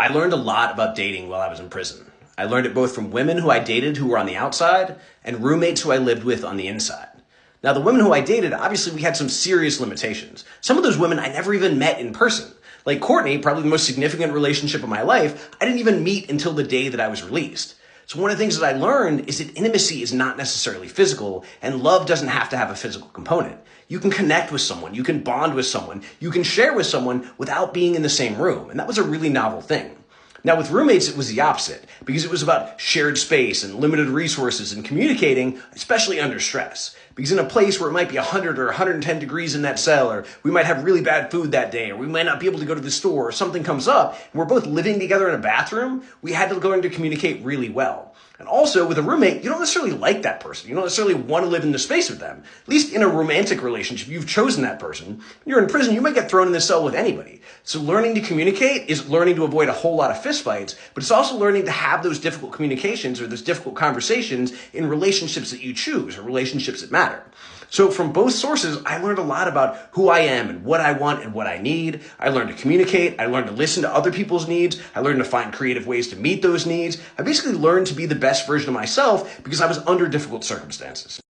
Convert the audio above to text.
I learned a lot about dating while I was in prison. I learned it both from women who I dated who were on the outside and roommates who I lived with on the inside. Now, the women who I dated, obviously, we had some serious limitations. Some of those women I never even met in person. Like Courtney, probably the most significant relationship of my life, I didn't even meet until the day that I was released. So one of the things that I learned is that intimacy is not necessarily physical, and love doesn't have to have a physical component. You can connect with someone, you can bond with someone, you can share with someone without being in the same room. And that was a really novel thing. Now, with roommates, it was the opposite, because it was about shared space and limited resources and communicating, especially under stress. Because in a place where it might be 100 or 110 degrees in that cell, or we might have really bad food that day, or we might not be able to go to the store, or something comes up, and we're both living together in a bathroom, we had to learn to communicate really well. And also, with a roommate, you don't necessarily like that person. You don't necessarily want to live in the space with them. At least in a romantic relationship, you've chosen that person. When you're in prison, you might get thrown in the cell with anybody. So learning to communicate is learning to avoid a whole lot of fistfights, but it's also learning to have those difficult communications or those difficult conversations in relationships that you choose or relationships that matter. So from both sources, I learned a lot about who I am and what I want and what I need. I learned to communicate. I learned to listen to other people's needs. I learned to find creative ways to meet those needs. I basically learned to be the best version of myself because I was under difficult circumstances.